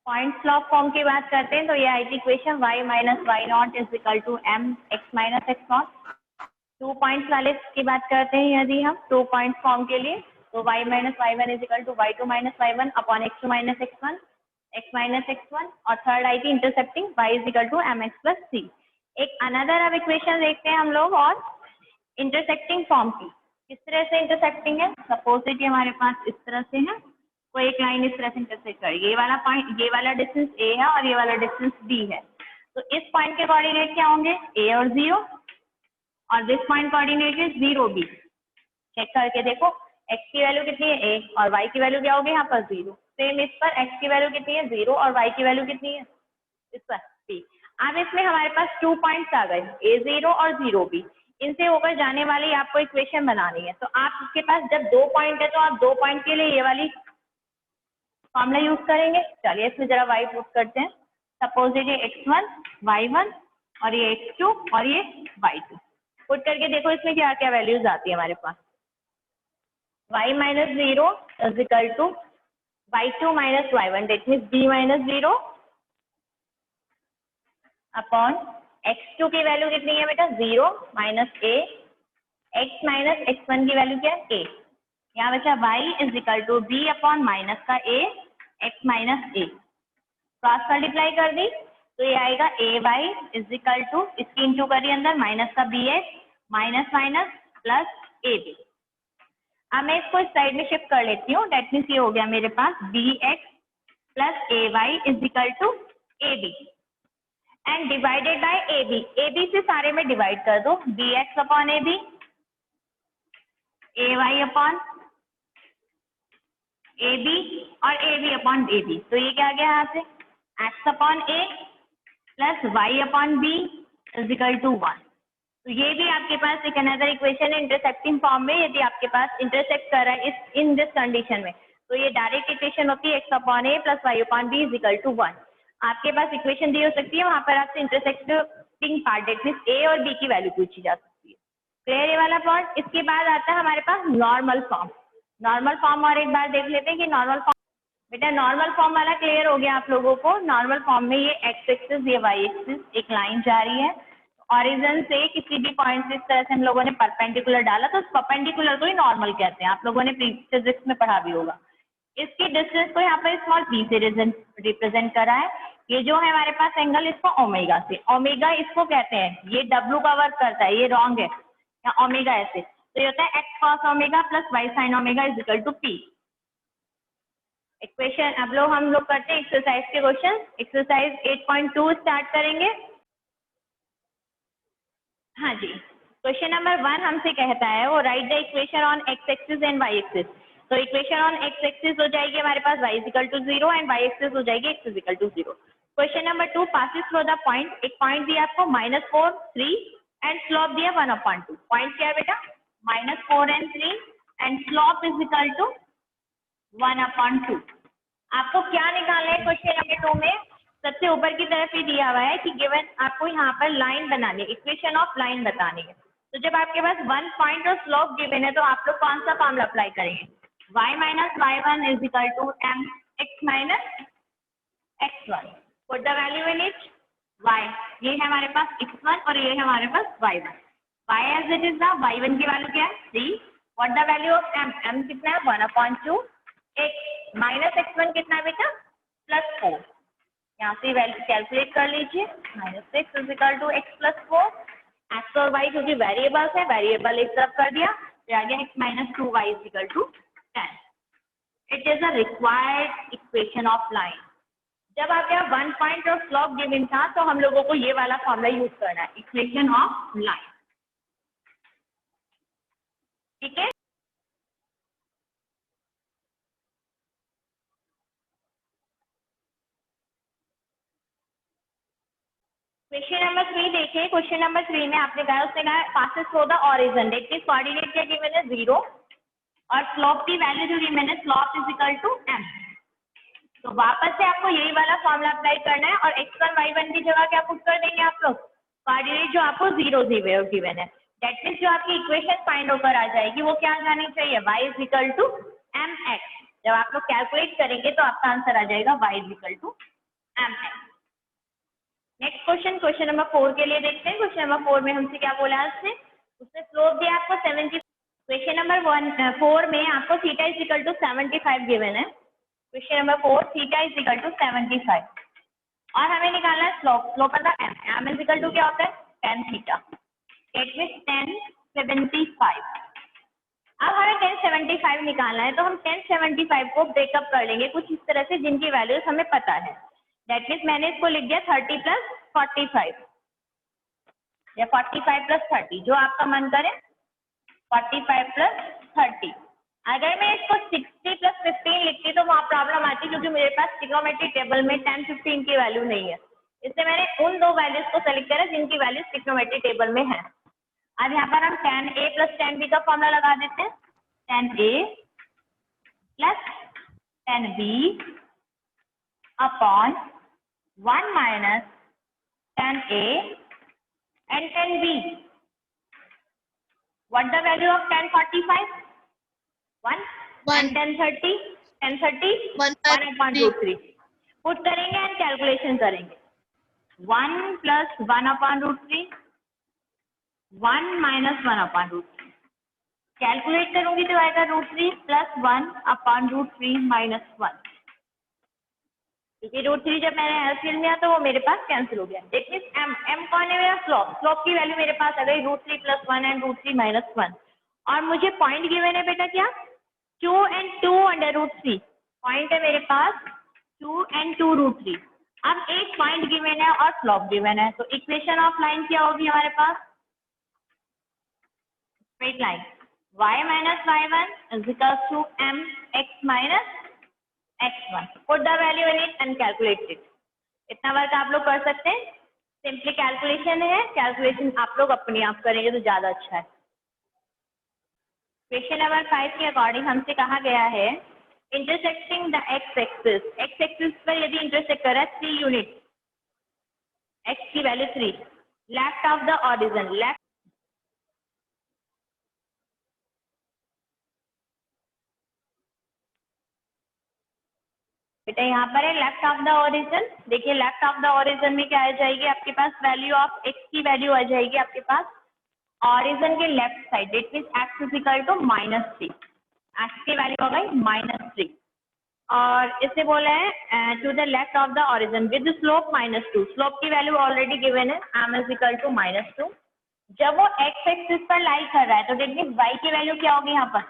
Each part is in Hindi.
पॉइंट स्लॉप फॉर्म की बात करते हैं तो ये आई थी equation y minus Y not is equal to M X minus X not. 2 points वाले की बात करते हैं यदि हम 2 पॉइंट फॉर्म के लिए तो y minus y one is equal to y two minus y one upon x two minus x minus x one और थर्ड आई थी intercepting y is equal to M x plus c. एक अनदर अब इक्वेशन देखते हैं हम लोग और इंटरसेक्टिंग फॉर्म की। किस तरह से इंटरसेक्टिंग है, सपोज कि हमारे पास इस तरह से है, कोई एक लाइन इस तरह से इंटरसेक्ट कर, ये वाला पॉइंट, ये वाला डिस्टेंस a है और ये वाला डिस्टेंस b है, तो इस पॉइंट के कोऑर्डिनेट क्या होंगे a और 0 और this point coordinate is 0 b। Check करके देखो x की वैल्यू कितनी है a और y की वैल्यू क्या होगी यहाँ पर 0। सेम इस पर x की वैल्यू कितनी है 0 और y की वैल्यू कितनी है इस पर b। अब इसमें हमारे पास 2 पॉइंट्स आ गए a0 और 0b, इनसे होकर जाने वाली आपको इक्वेशन बनानी है। तो आपके पास जब 2 पॉइंट है तो आप 2 पॉइंट के लिए ये वाली फॉर्मूला यूज करेंगे। चलिए इसमें जरा y पुट करते हैं। सपोज ये x1 y1 और ये x2 और ये y2 पुट करके देखो इसमें क्या क्या वैल्यूज आती है हमारे पास। y minus 0 is equal to y2 minus y1 that means b minus 0 upon x2 की वैल्यू कितनी है बेटा 0 minus a, x minus x1 की वैल्यू क्या है a, यहाँ बचा y is equal to b upon minus का a x minus a, cross multiply कर दी तो ये आएगा a y is equal to, इसकी इंटू करिए अंदर माइनस का B X minus minus plus A B. अब मैं इसको इस साइड में शिफ्ट कर लेती हूँ, डेट मीन्स ये हो गया मेरे पास b x plus a y is equal to a b and divided by a b. A b से सारे में डिवाइड कर दो, b x upon a b, a y upon a b और a b upon a b. तो ये क्या आ गया यहाँ से x upon A plus Y upon B is equal to 1। तो ये भी आपके पास एक अनदर इक्वेशन है इंटरसेक्टिंग फॉर्म में। यदि आपके पास इंटरसेक्ट कर रहा है इस इन दिस कंडीशन में तो ये डायरेक्ट इक्वेशन होती है X upon A plus Y upon B is equal to 1। आपके पास इक्वेशन दी हो सकती है, वहां पर आपसे इंटरसेक्टिंग पार्ट दैट मींस ए और बी की वैल्यू पूछी जा सकती है। क्लियर ये वाला पॉइंट। इसके बाद आता है हमारे पास नॉर्मल फॉर्म। नॉर्मल फॉर्म और एक बार देख लेते हैं कि नॉर्मल फॉर्म, बेटा नॉर्मल फॉर्म वाला क्लियर हो गया आप लोगों को। नॉर्मल फॉर्म में ये एक्स एक्सिस ये वाई एक्सिस एक लाइन जा रही है, ऑरिजिन से किसी भी पॉइंट से इस तरह से हम लोगों ने परपेंडिकुलर डाला तो उस परपेंडिकुलर को ही नॉर्मल कहते हैं, आप लोगों ने फिजिक्स में पढ़ा भी होगा। इसकी डिस्टेंस को यहाँ पर स्मॉल b से रिप्रेजेंट करा है। ये जो है हमारे पास एंगल इसको ओमेगा से, ओमेगा इसको कहते हैं, ये w का वर्क करता है, ये रॉन्ग है, यहाँ ओमेगा ऐसे, तो ये होता है x cos omega plus y sin omega is equal to p। Equation अब हम लोग करते हैं एक्सरसाइज के क्वेश्चन। एक्सरसाइज 8.2 स्टार्ट करेंगे। हाँ जी, क्वेश्चन नंबर 1 हमसे कहता है वो write the equation on X axis and Y axis. तो इक्वेशन ऑन एक्स एक्सिस हो जाएगी हमारे पास y is equal to 0 and y axis हो जाएगी x is equal to 0। Question number 2 passes through the point. एक पॉइंट दिया आपको -4 3 एंड स्लोप दिया 1/2। पॉइंट क्या है बेटा -4 and 3 and slope is equal to 1/2। आपको क्या निकालना है क्वेश्चन नंबर 2 में, सबसे ऊपर की तरफ ही दिया हुआ है कि गिवन आपको यहाँ पर लाइन बनानी है, इक्वेशन ऑफ लाइन बतानी है। तो जब आपके पास 1 पॉइंट और स्लोप गिवन है तो आप लोग कौन सा फॉर्मूला अप्लाई करेंगे, y minus y1 is equal to m x minus x1। Put the value in it y, ये है हमारे पास x1 और ये है हमारे पास y1। y as it is ना, y1 की वैल्यू क्या है 3, what the value of m कितना है 1/2, x माइनस x1 कितना है बेटा +4। यहाँ से वैल्यू कैलकुलेट कर लीजिए, -6 is equal to x plus 4। X और वाई क्योंकि वेरिएबल्स है, वेरिएबल एक तरफ कर दिया तो आ गया x minus 2y is equal to 10। It is a required equation of line. जब आपके यहाँ 1 पॉइंट और स्लोप गिवन था तो हम लोगों को ये वाला फॉर्मूला यूज करना है, इक्वेशन ऑफ लाइन। ठीक है, क्वेश्चन नंबर 3 देखिए। क्वेश्चन नंबर 3 में आपने कहा, उसने कहा passes through the origin that means coordinate क्या गिवन है 0 और स्लोप की वैल्यू जो गिवन है slope is equal to m। तो वापस से आपको यही वाला फॉर्मूला अप्लाई करना है और x1 y1 की जगह क्या पुट कर देंगे आप लोग, कोऑर्डिनेट जो आपको 0 गिवन है, दैट मींस जो आपकी इक्वेशन फाइंड होकर आ जाएगी वो क्या जानी चाहिए y is equal to mx। जब आप लोग कैलकुलेट करेंगे तो आपका आंसर आ जाएगा y is equal to M है। नेक्स्ट क्वेश्चन, क्वेश्चन नंबर 4 के लिए देखते हैं। क्वेश्चन नंबर 4 में हमसे क्या बोला है उसने स्लोप दिया आपको 70। क्वेश्चन नंबर 4 में आपको theta is equal to 75 given है। Question number 4 theta is equal to 75 और हमें निकालना है स्लोप। स्लोप मतलब एम इज इक्वल टू क्या होता है tan theta, it means tan 75। अब हमें tan 75 निकालना है तो हम tan 75 को ब्रेकअप कर लेंगे कुछ इस तरह से जिनकी वैल्यूज हमें पता है। दैट मीन्स मैंने इसको लिख दिया 30 प्लस 45 या 45 प्लस 30, जो आपका मन करे। 45 प्लस 30। अगर मैं इसको 60 प्लस 15 लिखती तो वहाँ प्रॉब्लम आती क्योंकि मेरे पास ट्रिग्नोमेट्री टेबल में 10 15 की वैल्यू नहीं है, इसलिए मैंने उन दो वैल्यूज को सेलेक्ट करा जिनकी वैल्यूज ट्रिग्नोमेट्री टेबल में है। अब यहाँ पर हम tan A plus tan B का फॉर्मूला लगा देते हैं। tan A plus tan B upon 1 minus tan A and tan B. What the value of tan 45? 1 and tan 30? tan 30 1 upon root 3. Put करेंगे एंड कैलकुलेशन करेंगे। 1 plus 1 upon root 3, 1 minus 1 upon root 3। Calculate करूंगी तो आएगा root 3 plus 1 upon root 3 minus 1, क्योंकि रूट 3 जब मैंने एलसीएम लिया तो वो मेरे पास कैंसिल हो गया। दैट मींस एम कौन है मेरा स्लोप। स्लोप की वैल्यू मेरे पास आ गई root 3 plus 1 and root 3 minus 1 और मुझे पॉइंट गिवन है बेटा क्या 2 and 2 अंडर रूट 3। पॉइंट है मेरे पास 2 and 2 रूट 3। अब एक पॉइंट गिवन है और स्लोप गिवन है तो इक्वेशन ऑफ लाइन क्या होगी हमारे पास straight line y minus y1 is equal to m x minus x1। Put the value in it and calculate it. इतना वर्क आप लोग कर सकते हैं। सिंपली कैलकुलेशन है, कैलकुलेशन आप लोग अपने आप करेंगे तो ज्यादा अच्छा है। क्वेश्चन नंबर 5 के अकॉर्डिंग हमसे कहा गया है intersecting the X axis. X axis पर यदि इंटरसेक्ट कर रहा है 3 यूनिट, एक्स की value 3, left of the origin. Left बेटा यहाँ पर है लेफ्ट ऑफ द ओरिजिन। देखिए लेफ्ट ऑफ द ओरिजिन में क्या आ जाएगी आपके पास वैल्यू ऑफ एक्स की वैल्यू आ जाएगी आपके पास ओरिजिन के left side. It means X is equal to -3। X की वैल्यू हो गई -3 और इससे बोला है to the left of the origin with slope -2। Slope की वैल्यू ऑलरेडी गिवन है m इज इक्वल टू -2। जब वो एक्स एक्सिस पर लाई कर रहा है तो देख लीजिए y की वैल्यू क्या होगी यहाँ पर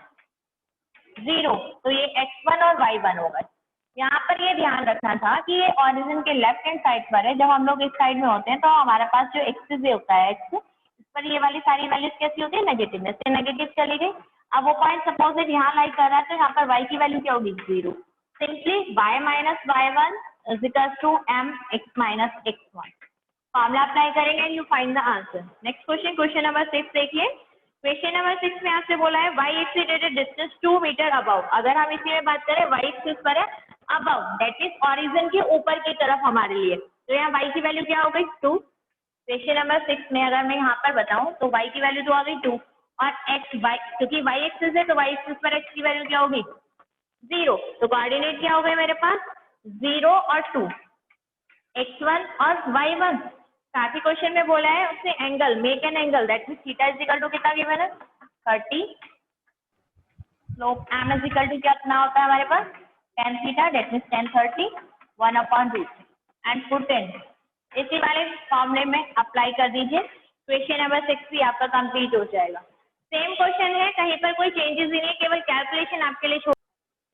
0, तो ये x1 और y1 होगा। यहाँ पर ये ध्यान रखना था कि ये ओरिजिन के लेफ्ट हैंड साइड पर है। जब हम लोग इस साइड में होते हैं तो हमारे पास जो एक्सिस होता है एक्स, इस पर ये वाली सारी वैल्यूज कैसी होती है नेगेटिव में से नेगेटिव चली गई। अब वो पॉइंट सपोज यहाँ लाइक कर रहा है तो यहाँ पर y की वैल्यू क्या होगी 0। Simply y minus y1 is equal to m x minus x1। Formula apply करेंगे and you find the answer. Next question, question number 6 देखिए। क्वेश्चन नंबर 6 में आपसे बोला है y axis distance 2 metre above. अगर हम इसी में बात करें y एक्सिस पर है अबव, दैट इज ओरिजिन के ऊपर की तरफ हमारे लिए, तो यहाँ y की वैल्यू क्या हो गई 2। क्वेश्चन नंबर 6 में अगर मैं यहाँ पर बताऊं तो y की वैल्यू तो आ गई 2 और x y, क्योंकि y एक्सिस है तो y एक्सिस पर x की वैल्यू क्या होगी 0, तो कोऑर्डिनेट क्या हो गए मेरे पास 0 और 2, x1 और y1। साथ ही क्वेश्चन में बोला है उसने angle make an angle that means theta is equal to कितना गिवन है 30। Slope m is equal to कितना होता है हमारे पास tan theta that means tan 30 1 upon root and put in इसी वाले फॉर्मूले में अप्लाई कर दीजिए। क्वेश्चन नंबर 6 भी आपका कंप्लीट हो जाएगा। सेम क्वेश्चन है, कहीं पर कोई चेंजेस ही नहीं, केवल कैलकुलेशन आपके लिए छोड़।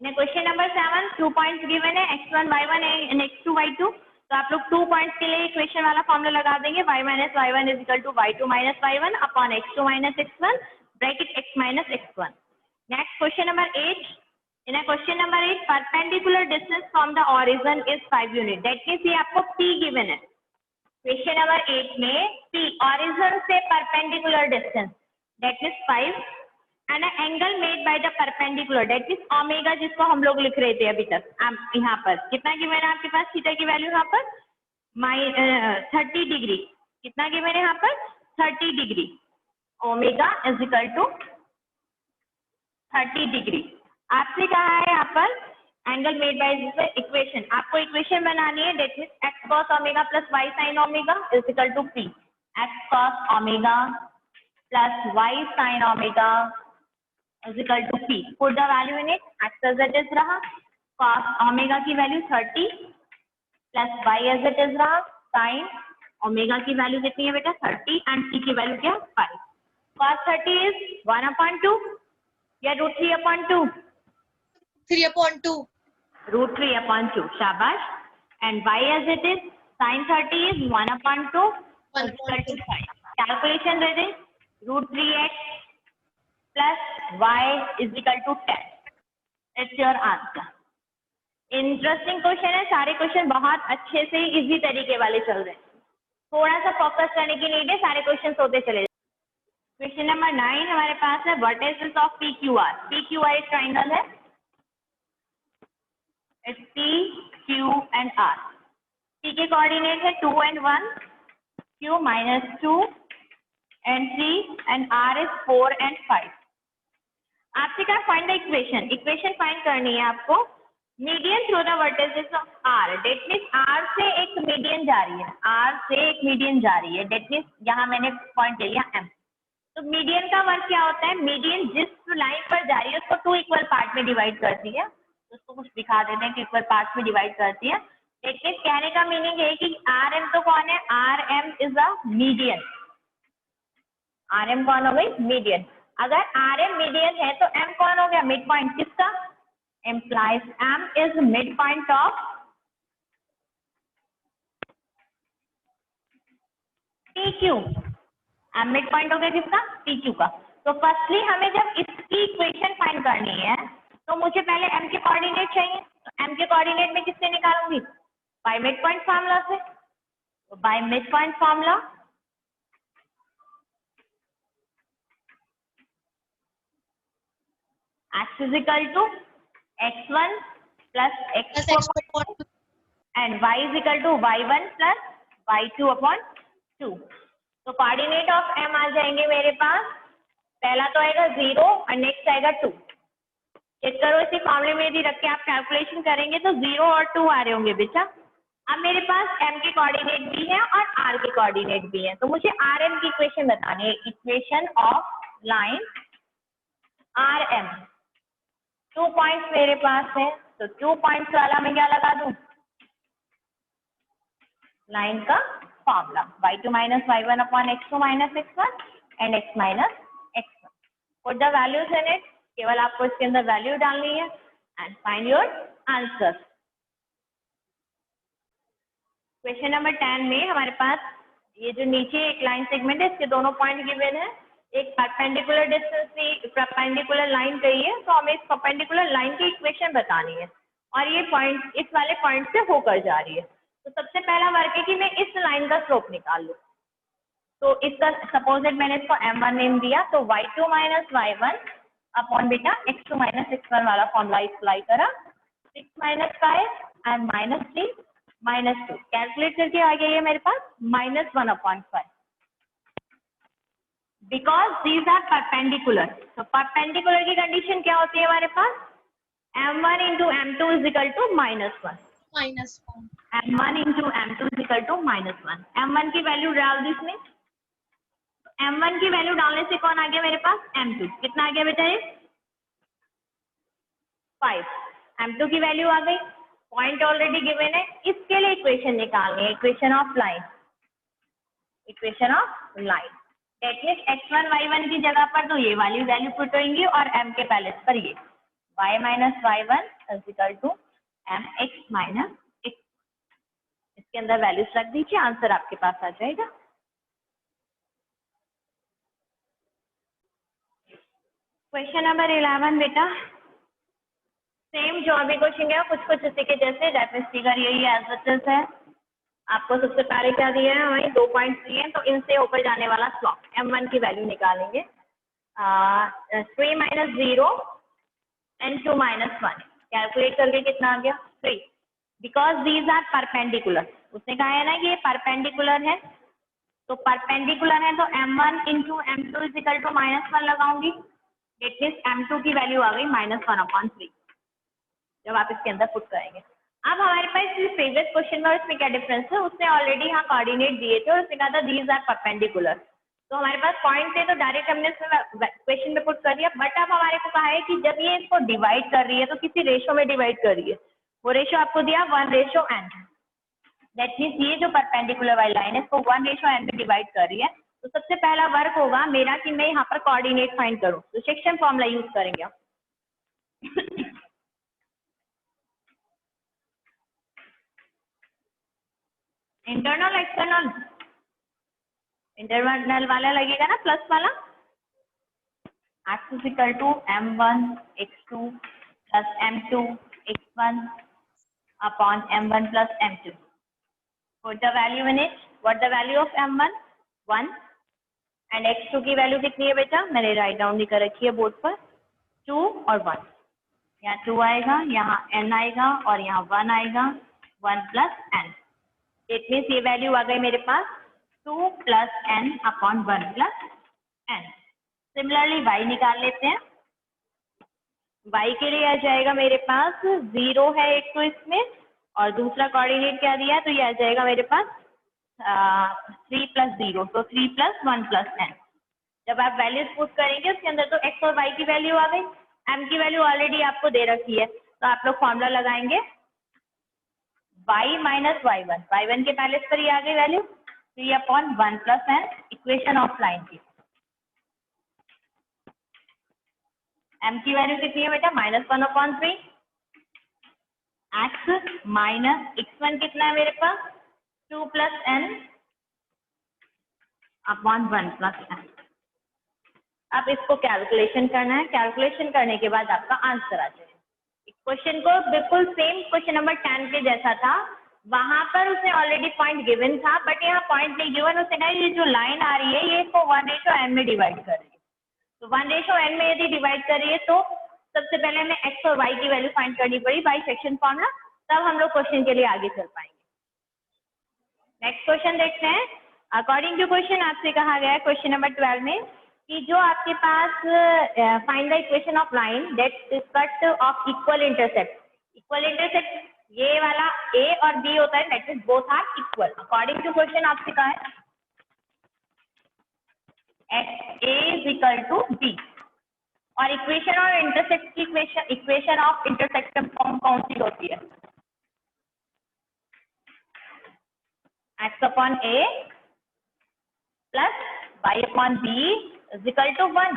क्वेश्चन नंबर 7 2 पॉइंट्स गिवन है x1 y1 and x2 y2। तो आप लोग 2 पॉइंट्स के लिए इक्वेशन वाला फॉर्मूला लगा देंगे y minus y1 is equal to y2 minus y1 upon x2 minus x1 bracket x minus x1। Next question number 8। In a question number 8, perpendicular distance from the origin is 5 unit. That means ये आपको P given है। क्वेश्चन नंबर 8 में P origin से perpendicular distance that is 5 and an angle made by the perpendicular that is omega, जिसको हम लोग लिख रहे थे अभी तक। यहाँ पर कितना given है आपके पास थीटा की वैल्यू यहाँ पर 30 डिग्री। कितना given है यहाँ पर 30 degree. Omega is equal to 30 degree. आपसे कहा है यहाँ पर एंगल मेड बाय इक्वेशन, आपको इक्वेशन बनानी है, that means X cos omega plus Y sine omega is equal to P, X cos omega plus Y sine omega is equal to P, put the value in it, X as it is रहा, कॉस ओमेगा की value 30 plus Y as it is रहा, साइन ओमेगा की वैल्यू कितनी है बेटा 30 एंड सी की वैल्यू क्या 5, cos 30 इज 1/2 या √3/2, 3/2, √3/2, शाबाश, and y as it is sin 30 is 1/2 is equal to 5. Calculation दे दें, √3x plus y is equal to 10. It's your answer. Interesting question है, सारे क्वेश्चन बहुत अच्छे से इजी तरीके वाले चल रहे हैं, थोड़ा सा फोकस करने की नीड है, सारे क्वेश्चन होते चले। क्वेश्चन नंबर 9 हमारे पास है, vertices of P Q R, P Q R एक ट्राइंगल है, it's P, Q and R. P के कोऑर्डिनेट है 2 and 1, Q -2 and 3 and R is 4 and 5. आपसे क्या find the equation, equation find करनी है आपको, median through the vertices of R, that means R से एक मीडियन जा रही है, R से एक मीडियन जा रही है, डेट मीन्स यहाँ मैंने पॉइंट ले लिया M। तो मीडियन का वर्क क्या होता है, मीडियन जिस लाइन पर जा रही है उसको 2 इक्वल पार्ट में डिवाइड करती है, उसको कुछ दिखा देते हैं कि इक्वल पार्ट में डिवाइड करती है, लेकिन कहने का मीनिंग है कि आर एम तो कौन है, R M is a median, R M कौन हो गई मीडियन, अगर आर एम मीडियन है तो एम कौन हो गया मिड पॉइंट, किसका, implies M is mid point of P Q, M mid point हो गया किसका, पी क्यू का। तो फर्स्टली हमें जब इसकी इक्वेशन फाइंड करनी है तो मुझे पहले m के कोऑर्डिनेट चाहिए, तो m के कोऑर्डिनेट में किससे निकालूंगी, बाय मिड पॉइंट फार्मूला से, तो by mid point formula x is equal to x1 plus x4 and y is equal to y1 plus y2/2। तो कोऑर्डिनेट ऑफ m आ जाएंगे मेरे पास, पहला तो आएगा 0 और नेक्स्ट आएगा 2, चेक करो इसी फॉर्मूले में यदि रख के आप कैलकुलेशन करेंगे तो 0 और 2 आ रहे होंगे बेटा। अब मेरे पास m के कोऑर्डिनेट भी है और r के कोऑर्डिनेट भी है, तो मुझे rm की इक्वेशन बतानी है, equation of line rm, 2 points मेरे पास है, तो 2 पॉइंट्स वाला मैं क्या लगा दूं, लाइन का formula y2 - y1/x2 - x1 and x - x1, put the values in it, केवल आपको इसके अंदर वैल्यू डालनी है and find your answer. Question number 10 में हमारे पास ये जो नीचे एक लाइन सेगमेंट है, इसके दोनों पॉइंट गिवन है, एक परपेंडिकुलर डिस्टेंस की परपेंडिकुलर लाइन कही है, तो हमें इस परपेंडिकुलर लाइन की इक्वेशन बतानी है और ये पॉइंट इस वाले पॉइंट से होकर जा रही है। तो सबसे पहला वर्क है कि मैं इस लाइन का स्लोप निकाल लूँ, तो इसका सपोजेड मैंने इसको m1 नेम दिया, तो y2 - y1 अपॉन बेटा x2 - x1 वाला फॉर्मूला अप्लाई करा, 6 - 5 एंड -3 -2, कैलकुलेट करके आ गया ये मेरे पास -1/5, बिकॉज दीज आर परपेंडिकुलर। तो परपेंडिकुलर की कंडीशन क्या होती है हमारे पास, m1 × m2 is equal to -1, m1 × m2 is equal to -1, m1 की वैल्यू डाल दी इसमें, m1 की वैल्यू डालने से कौन आ गया मेरे पास, m2, कितना आ गया बेटा ये 5, m2 की वैल्यू आ गई, पॉइंट ऑलरेडी गिवन है, इसके लिए इक्वेशन निकालनी है, equation of line, equation of line, that means x1 y1 की जगह पर तो ये वाली वैल्यू पुट होंगी और m के पैलेस पर ये y - y1 is equal to mx - x, इसके अंदर वैल्यूज रख दीजिए, आंसर आपके पास आ जाएगा। क्वेश्चन नंबर 11 बेटा, सेम जो अभी क्वेश्चन है कुछ कुछ इसी के जैसे, रेफरेंस फिगर यही एज इट इज है। आपको सबसे पहले क्या दिया है, हमें 2 पॉइंट्स दिए हैं, तो इनसे ऊपर जाने वाला स्लॉप m1 की वैल्यू निकालेंगे, 3 - 0 एंड 2 - 1, कैलकुलेट करके कितना आ गया 3, बिकॉज दीज आर परपेंडिकुलर, उसने कहा है ना कि ये परपेंडिकुलर है, तो परपेंडिकुलर है तो m1 × m2 is equal to -1 लगाऊंगी, इट मींस m2 की वैल्यू आ गई -1/3, जब आप इसके अंदर पुट करेंगे। अब हमारे पास प्रीवियस क्वेश्चन में और इसमें क्या डिफरेंस है, उसने ऑलरेडी यहाँ कोऑर्डिनेट दिए थे और उसने कहा था दीज आर परपेंडिकुलर, तो हमारे पास पॉइंट थे तो डायरेक्ट हमने क्वेश्चन में पुट कर दिया। बट अब हमारे को कहा है कि जब ये इसको डिवाइड कर रही है तो किसी रेशो में डिवाइड कर रही है, वो रेशो आपको दिया 1:n। दैट मीन्स ये जो परपेंडिकुलर वाली लाइन है इसको 1:n में डिवाइड कर रही है। तो सबसे पहला वर्क होगा मेरा कि मैं यहाँ पर कोऑर्डिनेट फाइंड करूँ, तो सेक्शन फॉर्मूला यूज करेंगे। इंटरनल एक्सटर्नल, इंटरनल वाला लगेगा ना प्लस वाला, x equal to m1 x2 plus m2 x1 upon m1 plus m2। Put the value in it. What the value of m1? 1 and x2 की वैल्यू कितनी है बेटा, मैंने राइट डाउन नहीं कर रखी है बोर्ड पर, 2 और 1। यहाँ 2 आएगा, यहाँ n आएगा और यहाँ 1 आएगा, 1 प्लस n। इट मीन्स ये वैल्यू आ गई मेरे पास 2 plus n upon 1 plus n। Similarly y निकाल लेते हैं। y के लिए आ जाएगा मेरे पास 0 है एक तो इसमें, और दूसरा कोऑर्डिनेट क्या दिया है, तो ये आ जाएगा मेरे पास 3 प्लस 0, तो 3 प्लस 1 प्लस n। जब आप वैल्यूज पुट करेंगे उसके अंदर तो x और y की वैल्यू आ गई, m की वैल्यू ऑलरेडी आपको दे रखी है, तो आप लोग फॉर्मूला लगाएंगे y माइनस y1 के पैलेस पर ही आ गई value 3 upon 1 plus n, equation of line की। m की वैल्यू कितनी है बेटा, -1/3। x माइनस x1 कितना है मेरे पास, 2 plus n upon 1 plus n। अब इसको कैलकुलेशन करना है, कैलकुलेशन करने के बाद आपका आंसर आ जाएगा। क्वेश्चन को बिल्कुल सेम क्वेश्चन नंबर 10 के जैसा था, वहां पर उसने ऑलरेडी पॉइंट गिवन था, बट यहाँ पॉइंट नहीं गिवन। उसने कहा ये जो लाइन आ रही है ये इसको 1:n में डिवाइड कर रही है, तो 1:n में यदि डिवाइड कर रही है तो सबसे पहले हमें x और y की वैल्यू फाइंड करनी पड़ी बाई सेक्शन फॉर्मूला, तब हम लोग क्वेश्चन के लिए आगे चल पाएंगे। नेक्स्ट क्वेश्चन देखते हैं। अकॉर्डिंग टू क्वेश्चन आपसे कहा गया है क्वेश्चन नंबर 12 में कि जो आपके पास find the equation of line that is cut off equal intercept. Equal intercept ये वाला a और b होता है, that means both are equal. According to question आपसे कहा है a is equal to b, और इक्वेशन और इंटरसेक्ट की इक्वेशन ऑफ इंटरसेक्शन फॉर्म कौन सी होती है, x upon a plus y upon b is equal to 1।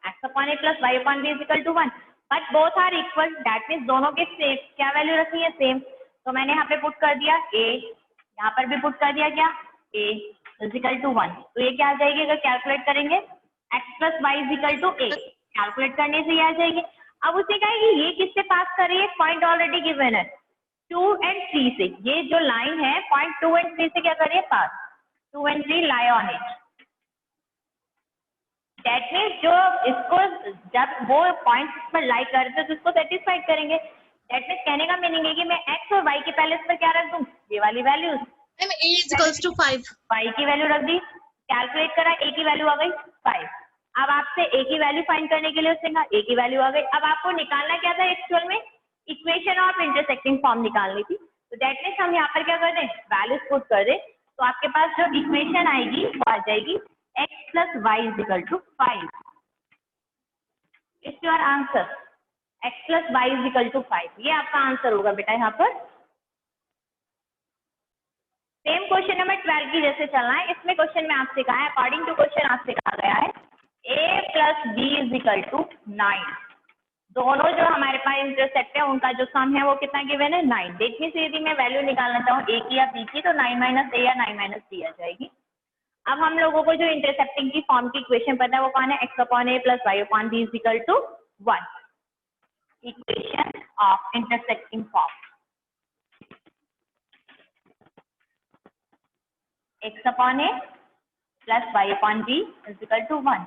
x upon a plus y upon b is equal to 1, but both are equal, that means दोनों के सेम क्या वैल्यू रखनी है, सेम। तो मैंने यहाँ पे पुट कर दिया a, यहाँ पर भी पुट कर दिया क्या a इज इक्वल टू 1। तो ये क्या आ जाएगी अगर कैलकुलेट करेंगे, x plus y is equal to a, calculate करने से ये आ जाएगी। अब उसे कहेगी ये किससे पास कर रही है, पॉइंट ऑलरेडी गिवन है 2 and 3 से। ये जो लाइन है पॉइंट 2 and 3 से क्या कर रही है, पास। 2 and 3 lie on it, that means जो इसको जब वो पॉइंट पर लाई करते तो इसको सेटिस्फाइड करेंगे। दैट मीन्स कहने का मीनिंग है कि मैं x और y के पैलेस पर क्या रख दूं, ये वाली values. Ma'am a is equals to 5। y की वैल्यू रख दी, कैलकुलेट करा, a की वैल्यू आ गई 5। अब आपसे a की वैल्यू फाइंड करने के लिए उसने कहा a की वैल्यू आ गई। अब आपको निकालना क्या था एक्चुअल में, इक्वेशन ऑफ इंटरसेक्टिंग फॉर्म निकालनी थी। तो दैट मीन्स हम यहाँ पर क्या कर दें, वैल्यूज पुट कर दें, तो आपके पास जो इक्वेशन आएगी वो आ जाएगी x plus y is equal to 5। It's your answer, x plus y is equal to 5। ये आपका आंसर होगा बेटा यहाँ पर। सेम क्वेश्चन नंबर 12 की जैसे चलना है। इसमें क्वेश्चन में आपसे कहा है, अकॉर्डिंग टू क्वेश्चन आपसे कहा गया है a plus b is equal to 9। दोनों जो हमारे पास इंटरसेक्ट है उनका जो सम है वो कितना गिवन है, 9। देखिए से यदि मैं वैल्यू निकालना चाहूँ a की या b की, तो 9 माइनस a या 9 माइनस b आ जाएगी। अब हम लोगों को जो इंटरसेप्टिंग की फॉर्म की इक्वेशन पता है वो कौन है, x upon a plus y upon b is equal to 1। Equation of intersecting form x upon a plus y upon b is equal to 1।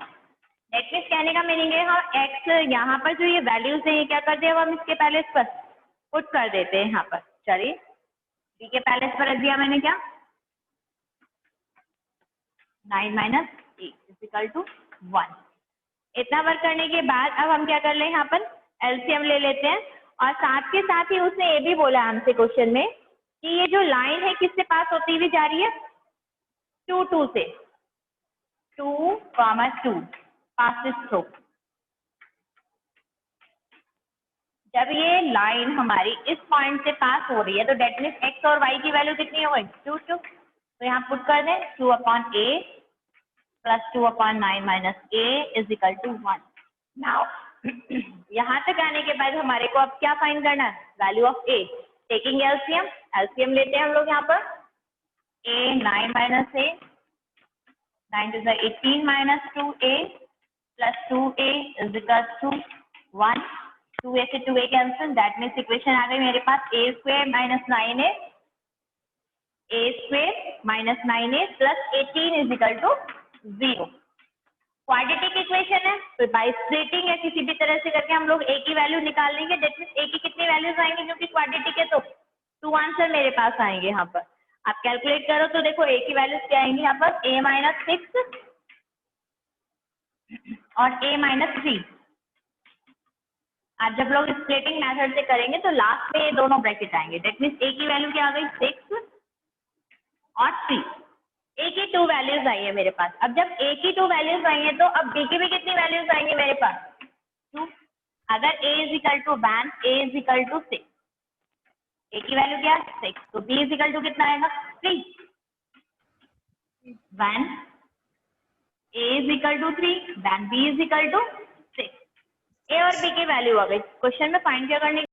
That means कहने का मीनिंग है हम x यहाँ पर जो ये वैल्यूज है ये क्या कर दिया, हम इसके पैलेस पर पुट कर देते हैं यहाँ पर। चलिए b के पैलेस पर रख दिया मैंने, क्या 9 minus a is equal to 1। इतना वर्क करने के बाद अब हम क्या कर ले, यहाँ पर एलसीएम ले लेते हैं और साथ के साथ ही उसने ये भी बोला हमसे क्वेश्चन में कि ये जो लाइन है किससे पास होती हुई जा रही है, 2 से, 2, 2 पासिस थ्रू। जब ये लाइन हमारी इस पॉइंट से पास हो रही है तो डेट मीन्स एक्स और वाई की वैल्यू कितनी हो गई, 2 2। तो यहाँ पुट कर दें 2/a प्लस 2/9 minus a is equal to 1। Now यहाँ तक आने के बाद हमारे को अब क्या फाइंड करना है, value of a। Taking LCM, LCM लेते हैं हम लोग यहाँ पर, a 9 minus a, 9 to the 18 minus 2a plus 2a is equal to 1। 2a से 2a cancel, that means equation आ गई मेरे पास a square minus 9a, a square minus 9a plus 18 is equal to 0। Quadratic equation है तो बाय स्प्लिटिंग या किसी भी तरह से करके हम लोग a की वैल्यू निकाल लेंगे। दैट मीन्स a की कितनी वैल्यूज आएंगे, क्योंकि क्वाड्रेटिक है तो 2 आंसर मेरे पास आएंगे यहाँ पर। आप कैलकुलेट करो तो देखो a की वैल्यूज क्या आएंगी यहाँ पर, a माइनस 6 और a माइनस 3। आप जब लोग स्प्लिटिंग मेथड से करेंगे तो लास्ट में ये दोनों ब्रैकेट आएंगे। दैट मीन्स a की वैल्यू क्या आ गई, 6 और 3। a की 2 वैल्यूज आई है मेरे पास। अब जब a की 2 वैल्यूज आई है तो अब b की भी कितनी वैल्यूज आएंगी मेरे पास, 2। अगर a is equal to 1, a is equal to 6, a की वैल्यू क्या 6, तो b इज इक्वल टू कितना आएगा, 3। 1 a is equal to 3, then b is equal to 6। A और बी की वैल्यू आ गई। क्वेश्चन में फाइंड क्या करने की